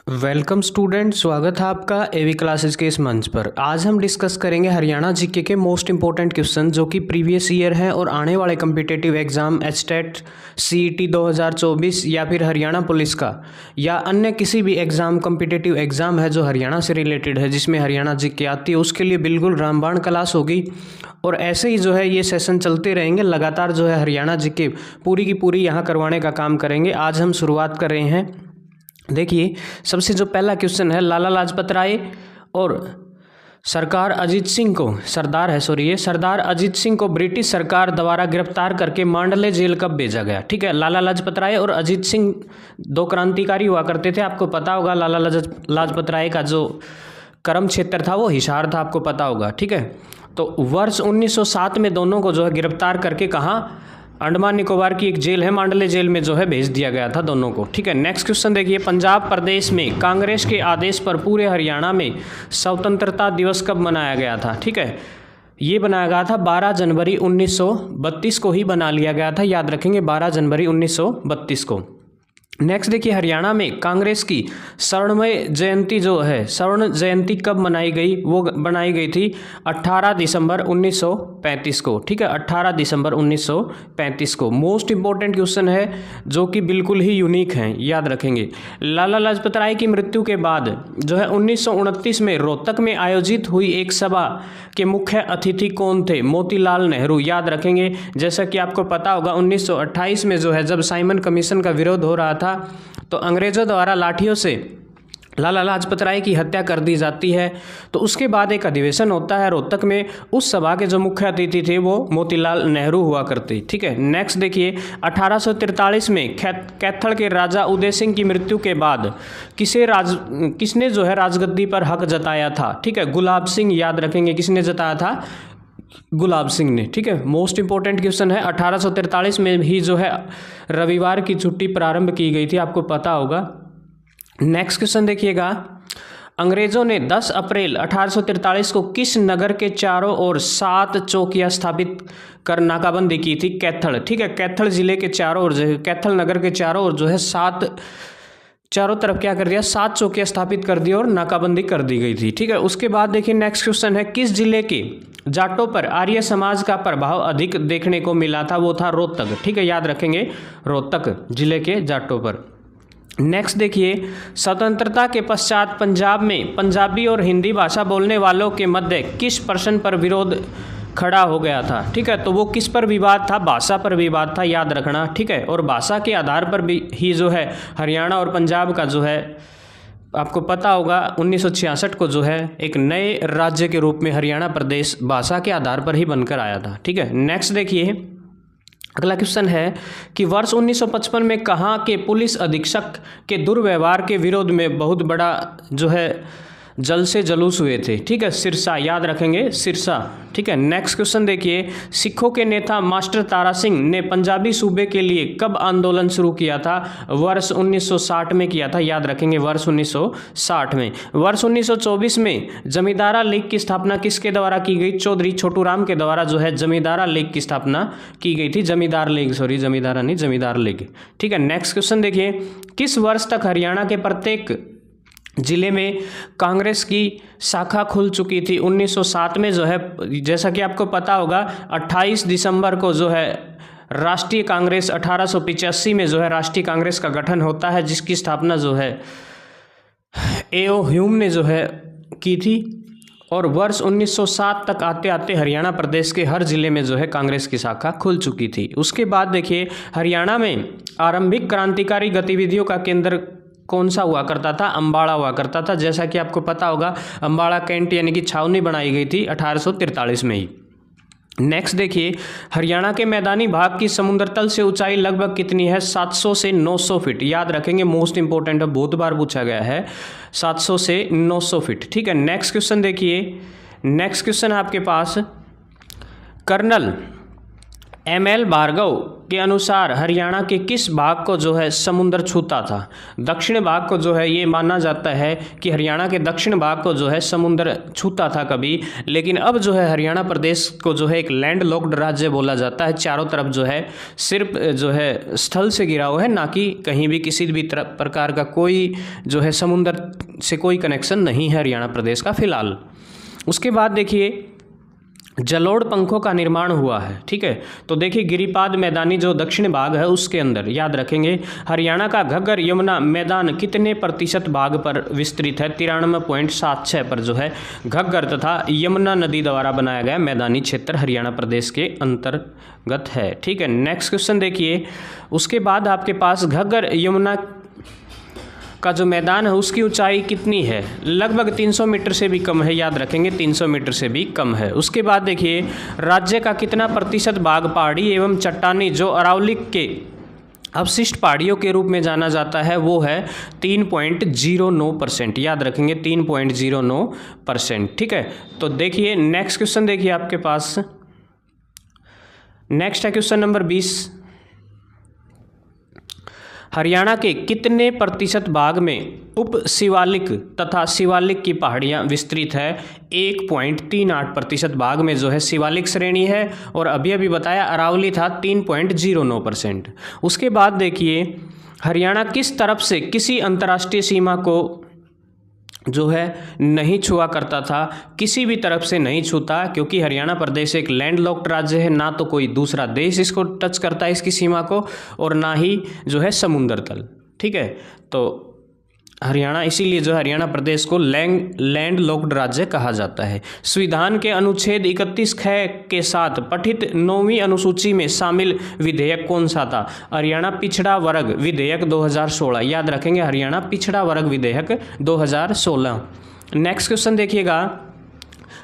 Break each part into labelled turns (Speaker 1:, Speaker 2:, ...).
Speaker 1: Welcome student, स्वागत है आपका एवी क्लासेस के इस मंच पर। आज हम डिस्कस करेंगे हरियाणा जीके के मोस्ट इंपॉर्टेंट क्वेश्चन जो कि प्रीवियस ईयर हैं और आने वाले कम्पिटिटिव एग्जाम एचटेट, सीईटी 2024 या फिर हरियाणा पुलिस का या अन्य किसी भी एग्जाम कम्पिटिटिव एग्जाम है जो हरियाणा से रिलेटेड है, जिसमें हरियाणा जीके आती है, उसके लिए बिल्कुल रामबाण क्लास होगी। और ऐसे ही जो है ये सेशन चलते रहेंगे लगातार, जो है हरियाणा जीके पूरी की पूरी यहाँ करवाने का काम करेंगे। आज हम शुरुआत कर रहे हैं। देखिए, सबसे जो पहला क्वेश्चन है, लाला लाजपत राय और सरदार अजीत सिंह को ब्रिटिश सरकार द्वारा गिरफ्तार करके मांडले जेल कब भेजा गया। ठीक है, लाला लाजपत राय और अजीत सिंह दो क्रांतिकारी हुआ करते थे। आपको पता होगा लाला लाजपत राय का जो कर्म क्षेत्र था वो हिसार था, आपको पता होगा। ठीक है, तो वर्ष 1907 में दोनों को जो है गिरफ्तार करके कहाँ, अंडमान निकोबार की एक जेल है मांडले जेल में जो है भेज दिया गया था दोनों को। ठीक है, नेक्स्ट क्वेश्चन देखिए, पंजाब प्रदेश में कांग्रेस के आदेश पर पूरे हरियाणा में स्वतंत्रता दिवस कब मनाया गया था। ठीक है, ये बनाया गया था 12 जनवरी 1932 को ही बना लिया गया था, याद रखेंगे 12 जनवरी 1932 को। नेक्स्ट देखिए, हरियाणा में कांग्रेस की स्वर्णमय जयंती जो है, स्वर्ण जयंती कब मनाई गई, वो बनाई गई थी 18 दिसंबर 1935 को। ठीक है, 18 दिसंबर 1935 को। मोस्ट इंपॉर्टेंट क्वेश्चन है जो कि बिल्कुल ही यूनिक है, याद रखेंगे। लाला लाजपत राय की मृत्यु के बाद जो है 1929 में रोहतक में आयोजित हुई एक सभा के मुख्य अतिथि कौन थे, मोतीलाल नेहरू, याद रखेंगे। जैसा कि आपको पता होगा 1928 में जो है जब साइमन कमीशन का विरोध हो रहा था तो अंग्रेजों द्वारा लाठियों से लाला लाजपत राय की हत्या कर दी जाती है। तो उसके बाद एक अधिवेशन होता है रोहतक में, उस सभा के जो मुख्य अतिथि थे वो मोतीलाल नेहरू हुआ करते। ठीक है, नेक्स्ट देखिए, 1843 में कैथल के राजा उदय सिंह की मृत्यु के बाद किसने जो है राजगद्दी पर हक जताया था। ठीक है, गुलाब सिंह, याद रखेंगे किसने जताया था, गुलाब सिंह ने। ठीक है, मोस्ट इंपॉर्टेंट क्वेश्चन है। 1843 में ही जो है रविवार की छुट्टी प्रारंभ की गई थी, आपको पता होगा। नेक्स्ट क्वेश्चन देखिएगा, अंग्रेजों ने 10 अप्रैल 1843 को किस नगर के चारों ओर 7 चौकियां स्थापित कर नाकाबंदी की थी, कैथल। ठीक है, कैथल जिले के चारों ओर, कैथल नगर के चारों ओर जो है चारों तरफ क्या कर दिया, 7 चौकियां स्थापित कर दी और नाकाबंदी कर दी गई थी। ठीक है, उसके बाद देखिए नेक्स्ट क्वेश्चन है, किस जिले के जाटों पर आर्य समाज का प्रभाव अधिक देखने को मिला था, वो था रोहतक। ठीक है, याद रखेंगे रोहतक जिले के जाटों पर। नेक्स्ट देखिए, स्वतंत्रता के पश्चात पंजाब में पंजाबी और हिंदी भाषा बोलने वालों के मध्य किस प्रश्न पर विरोध खड़ा हो गया था। ठीक है, तो वो किस पर विवाद था, भाषा पर विवाद था, याद रखना। ठीक है, और भाषा के आधार पर भी ही जो है हरियाणा और पंजाब का जो है आपको पता होगा 1966 को जो है एक नए राज्य के रूप में हरियाणा प्रदेश भाषा के आधार पर ही बनकर आया था। ठीक है, नेक्स्ट देखिए, अगला क्वेश्चन है कि वर्ष 1955 में कहाँ के पुलिस अधीक्षक के दुर्व्यवहार के विरोध में बहुत बड़ा जो है जल से जुलूस हुए थे। ठीक है, सिरसा, याद रखेंगे सिरसा। ठीक है, नेक्स्ट क्वेश्चन देखिए, सिखों के नेता मास्टर तारा सिंह ने पंजाबी सूबे के लिए कब आंदोलन शुरू किया था, वर्ष 1960 में किया था, याद रखेंगे वर्ष 1960 में। वर्ष 1924 में जमींदारा लीग की स्थापना किसके द्वारा की गई, चौधरी छोटू राम के द्वारा जो है जमींदारा लीग की स्थापना की गई थी, जमींदार लीग। ठीक है, नेक्स्ट क्वेश्चन देखिए, किस वर्ष तक हरियाणा के प्रत्येक जिले में कांग्रेस की शाखा खुल चुकी थी। 1907 में जो है, जैसा कि आपको पता होगा 28 दिसंबर को जो है राष्ट्रीय कांग्रेस, 1885 में जो है राष्ट्रीय कांग्रेस का गठन होता है, जिसकी स्थापना जो है A.O. ह्यूम ने जो है की थी। और वर्ष 1907 तक आते आते हरियाणा प्रदेश के हर जिले में जो है कांग्रेस की शाखा खुल चुकी थी। उसके बाद देखिए, हरियाणा में आरंभिक क्रांतिकारी गतिविधियों का केंद्र कौन सा हुआ करता था, अम्बाड़ा हुआ करता था। जैसा कि आपको पता होगा अम्बाड़ा कैंट यानी कि छावनी बनाई गई थी 1843 में ही। नेक्स्ट देखिए, हरियाणा के मैदानी भाग की समुद्र तल से ऊंचाई लगभग कितनी है, 700 से 900 फीट, याद रखेंगे, मोस्ट इंपॉर्टेंट है, बहुत बार पूछा गया है, 700 से 900 फीट। ठीक है, नेक्स्ट क्वेश्चन देखिए, नेक्स्ट क्वेश्चन है आपके पास, कर्नल ML भार्गव के अनुसार हरियाणा के किस भाग को जो है समुद्र छूता था? दक्षिण भाग को जो है ये माना जाता है कि हरियाणा के दक्षिण भाग को जो है समुद्र छूता था कभी, लेकिन अब जो है हरियाणा प्रदेश को जो है एक लैंड लॉक्ड राज्य बोला जाता है। चारों तरफ जो है सिर्फ जो है स्थल से घिरा हुआ है, ना कि कहीं भी किसी भी प्रकार का कोई जो है समुद्र से कोई कनेक्शन नहीं है हरियाणा प्रदेश का फिलहाल। उसके बाद देखिए जलोढ़ पंखों का निर्माण हुआ है, ठीक है। तो देखिए गिरिपाद मैदानी जो दक्षिण भाग है उसके अंदर, याद रखेंगे हरियाणा का घग्गर यमुना मैदान कितने प्रतिशत भाग पर विस्तृत है? 93.76 पर जो है घग्गर तथा यमुना नदी द्वारा बनाया गया मैदानी क्षेत्र हरियाणा प्रदेश के अंतर्गत है, ठीक है। नेक्स्ट क्वेश्चन देखिए, उसके बाद आपके पास घग्गर यमुना का जो मैदान है उसकी ऊंचाई कितनी है? लगभग 300 मीटर से भी कम है, याद रखेंगे 300 मीटर से भी कम है। उसके बाद देखिए राज्य का कितना प्रतिशत भाग पहाड़ी एवं चट्टानी जो अरावली के अवशिष्ट पहाड़ियों के रूप में जाना जाता है वो है 3.09%, याद रखेंगे 3.09%, ठीक है। तो देखिए नेक्स्ट क्वेश्चन देखिए आपके पास, नेक्स्ट है क्वेश्चन नंबर 20। हरियाणा के कितने प्रतिशत भाग में उप शिवालिक तथा शिवालिक की पहाड़ियाँ विस्तृत है? 1.38% भाग में जो है शिवालिक श्रेणी है, और अभी बताया अरावली था 3.09%। उसके बाद देखिए हरियाणा किस तरफ से किसी अंतर्राष्ट्रीय सीमा को जो है नहीं छुआ करता था? किसी भी तरफ से नहीं छूता, क्योंकि हरियाणा प्रदेश एक लैंडलॉक्ड राज्य है, ना तो कोई दूसरा देश इसको टच करता है इसकी सीमा को, और ना ही जो है समुद्र तल, ठीक है। तो हरियाणा इसीलिए जो हरियाणा प्रदेश को लैंड लॉक्ड राज्य कहा जाता है। संविधान के अनुच्छेद 31 ख के साथ पठित 9वीं अनुसूची में शामिल विधेयक कौन सा था? हरियाणा पिछड़ा वर्ग विधेयक 2016, याद रखेंगे हरियाणा पिछड़ा वर्ग विधेयक 2016। नेक्स्ट क्वेश्चन देखिएगा,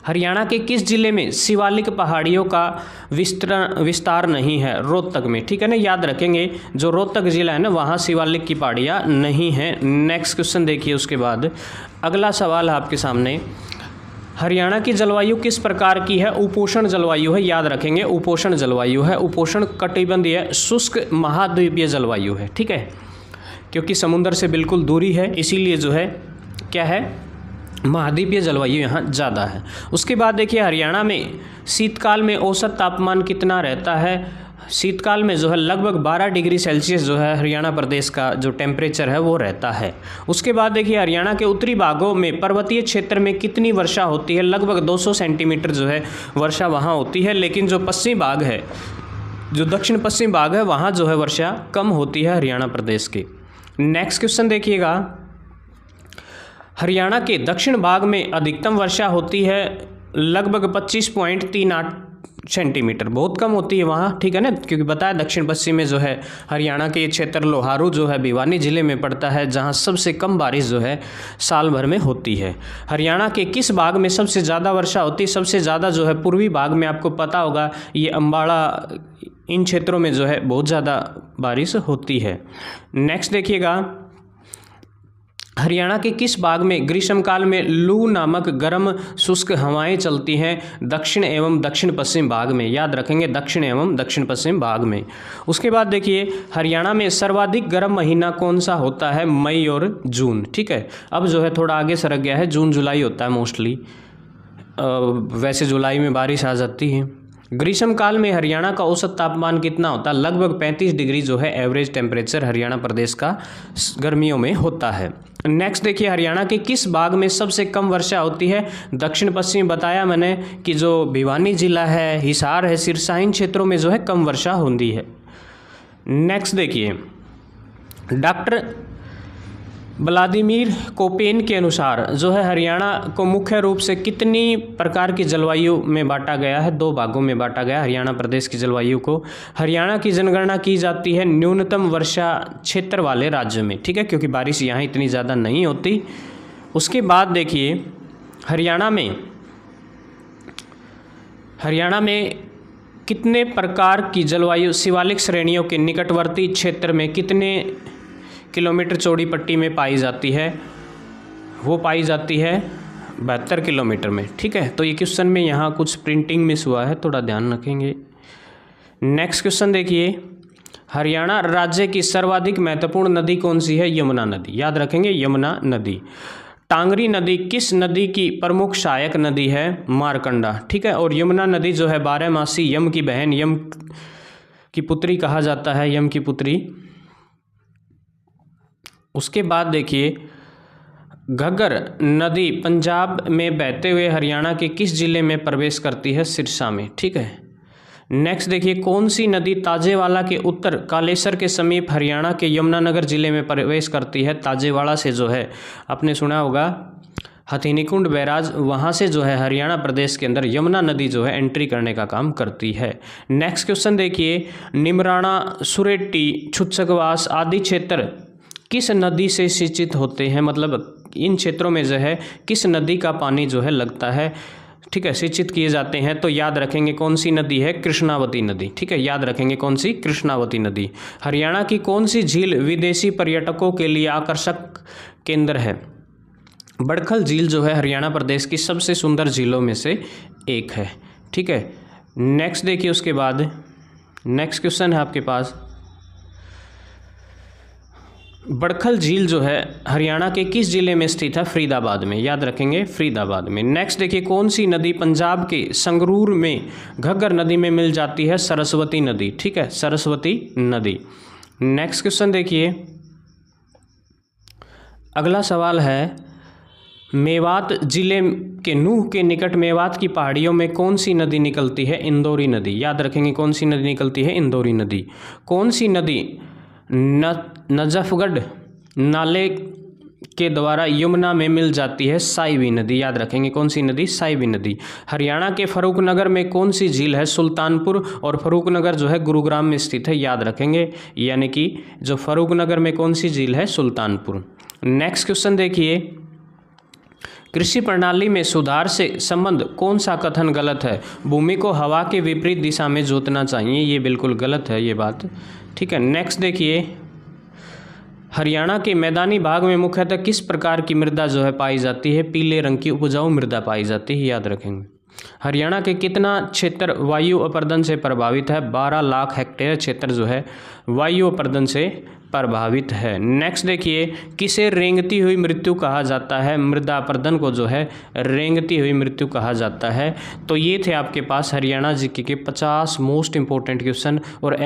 Speaker 1: हरियाणा के किस जिले में शिवालिक पहाड़ियों का विस्तार नहीं है? रोहतक में, ठीक है ना, याद रखेंगे जो रोहतक जिला है ना वहाँ शिवालिक की पहाड़ियाँ नहीं हैं। नेक्स्ट क्वेश्चन देखिए, उसके बाद अगला सवाल आपके सामने, हरियाणा की जलवायु किस प्रकार की है? उपोष्ण जलवायु है, याद रखेंगे उपोष्ण जलवायु है। उपोष्ण कटिबंधीय शुष्क महाद्वीपीय जलवायु है, ठीक है, क्योंकि समुद्र से बिल्कुल दूरी है इसीलिए जो है क्या है महाद्वीपीय जलवायु यहाँ ज़्यादा है। उसके बाद देखिए हरियाणा में शीतकाल में औसत तापमान कितना रहता है? शीतकाल में जो है लगभग 12 डिग्री सेल्सियस जो है हरियाणा प्रदेश का जो टेम्परेचर है वो रहता है। उसके बाद देखिए हरियाणा के उत्तरी भागों में पर्वतीय क्षेत्र में कितनी वर्षा होती है? लगभग 200 सेंटीमीटर जो है वर्षा वहाँ होती है, लेकिन जो पश्चिमी भाग है, जो दक्षिण पश्चिम भाग है वहाँ जो है वर्षा कम होती है हरियाणा प्रदेश की। नेक्स्ट क्वेश्चन देखिएगा, हरियाणा के दक्षिण भाग में अधिकतम वर्षा होती है लगभग 25.38 सेंटीमीटर, बहुत कम होती है वहाँ, ठीक है ना, क्योंकि बताया दक्षिण पश्चिम में जो है हरियाणा के ये क्षेत्र लोहारू जो है भिवानी जिले में पड़ता है, जहाँ सबसे कम बारिश जो है साल भर में होती है। हरियाणा के किस भाग में सबसे ज़्यादा वर्षा होती है? सबसे ज़्यादा जो है पूर्वी भाग में, आपको पता होगा ये अम्बाड़ा इन क्षेत्रों में जो है बहुत ज़्यादा बारिश होती है। नेक्स्ट देखिएगा, हरियाणा के किस भाग में ग्रीष्मकाल में लू नामक गर्म शुष्क हवाएं चलती हैं? दक्षिण एवं दक्षिण पश्चिम भाग में, याद रखेंगे दक्षिण एवं दक्षिण पश्चिम भाग में। उसके बाद देखिए हरियाणा में सर्वाधिक गर्म महीना कौन सा होता है? मई और जून, ठीक है। अब जो है थोड़ा आगे सरक गया है, जून जुलाई होता है मोस्टली, वैसे जुलाई में बारिश आ जाती है। ग्रीष्मकाल में हरियाणा का औसत तापमान कितना होता है? लगभग 35 डिग्री जो है एवरेज टेम्परेचर हरियाणा प्रदेश का गर्मियों में होता है। नेक्स्ट देखिए, हरियाणा के किस भाग में सबसे कम वर्षा होती है? दक्षिण पश्चिम बताया मैंने कि जो भिवानी जिला है, हिसार है, सिरसा, इन क्षेत्रों में जो है कम वर्षा होती है। नेक्स्ट देखिए, डॉक्टर व्लादिमीर कोपेन के अनुसार जो है हरियाणा को मुख्य रूप से कितनी प्रकार की जलवायु में बांटा गया है? 2 भागों में बांटा गया हरियाणा प्रदेश की जलवायु को। हरियाणा की जनगणना की जाती है न्यूनतम वर्षा क्षेत्र वाले राज्य में, ठीक है, क्योंकि बारिश यहाँ इतनी ज़्यादा नहीं होती। उसके बाद देखिए हरियाणा में कितने प्रकार की जलवायु शिवालिक श्रेणियों के निकटवर्ती क्षेत्र में कितने किलोमीटर चौड़ी पट्टी में पाई जाती है? वो पाई जाती है 72 किलोमीटर में, ठीक है। तो ये क्वेश्चन में यहाँ कुछ प्रिंटिंग मिस हुआ है, थोड़ा ध्यान रखेंगे। नेक्स्ट क्वेश्चन देखिए, हरियाणा राज्य की सर्वाधिक महत्वपूर्ण नदी कौन सी है? यमुना नदी। याद रखेंगे, यमुना नदी। टांगरी नदी किस नदी की प्रमुख सहायक नदी है? मारकंडा। ठीक है, और यमुना नदी जो है बारहमासी यम की बहन, यम की पुत्री कहा जाता है, यम की पुत्री। उसके बाद देखिए, घग्गर नदी पंजाब में बहते हुए हरियाणा के किस जिले में प्रवेश करती है? सिरसा में। ठीक है, नेक्स्ट देखिए, कौन सी नदी ताजेवाला के उत्तर कालेसर के समीप हरियाणा के यमुनानगर जिले में प्रवेश करती है? ताजेवाला से जो है, आपने सुना होगा हथीनीकुंड बैराज, वहाँ से जो है हरियाणा प्रदेश के अंदर यमुना नदी जो है एंट्री करने का काम करती है। नेक्स्ट क्वेश्चन देखिए, निमराना, सुरेटी, छुच्छकवास आदि क्षेत्र किस नदी से सिंचित होते हैं? मतलब इन क्षेत्रों में जो है किस नदी का पानी जो है लगता है, ठीक है, सिंचित किए जाते हैं? तो याद रखेंगे कौन सी नदी है? कृष्णावती नदी। ठीक है, याद रखेंगे कौन सी? कृष्णावती नदी। हरियाणा की कौन सी झील विदेशी पर्यटकों के लिए आकर्षक केंद्र है? बड़खल झील जो है हरियाणा प्रदेश की सबसे सुंदर झीलों में से एक है। ठीक है, नेक्स्ट देखिए, उसके बाद नेक्स्ट क्वेश्चन है आपके पास, बड़खल झील जो है हरियाणा के किस जिले में स्थित है? फरीदाबाद में। याद रखेंगे, फरीदाबाद में। नेक्स्ट देखिए, कौन सी नदी पंजाब के संगरूर में घग्गर नदी में मिल जाती है? सरस्वती नदी। ठीक है, सरस्वती नदी। नेक्स्ट क्वेश्चन देखिए, अगला सवाल है, मेवात जिले के नूह के निकट मेवात की पहाड़ियों में कौन सी नदी निकलती है? इंदौरी नदी। याद रखेंगे कौन सी नदी निकलती है? इंदौरी नदी। कौन सी नदी नजफगढ़ नाले के द्वारा यमुना में मिल जाती है? साइबी नदी। याद रखेंगे कौन सी नदी? साइबी नदी। हरियाणा के फर्रुखनगर में कौन सी झील है? सुल्तानपुर, और फर्रुखनगर जो है गुरुग्राम में स्थित है। याद रखेंगे, यानी कि जो फर्रुखनगर में कौन सी झील है? सुल्तानपुर। नेक्स्ट क्वेश्चन देखिए, कृषि प्रणाली में सुधार से संबंध कौन सा कथन गलत है? भूमि को हवा के विपरीत दिशा में जोतना चाहिए, ये बिल्कुल गलत है ये बात। ठीक है, नेक्स्ट देखिए, हरियाणा के मैदानी भाग में मुख्यतः किस प्रकार की मृदा जो है पाई जाती है? पीले रंग की उपजाऊ मृदा पाई जाती है। याद रखेंगे। हरियाणा के कितना क्षेत्र वायु अपर्दन से प्रभावित है? 12 लाख हेक्टेयर क्षेत्र जो है वायु अपर्दन से प्रभावित है। नेक्स्ट देखिए, किसे रेंगती हुई मृत्यु कहा जाता है? मृदा अपर्दन को जो है रेंगती हुई मृत्यु कहा जाता है। तो ये थे आपके पास हरियाणा जीके के 50 मोस्ट इंपॉर्टेंट क्वेश्चन। और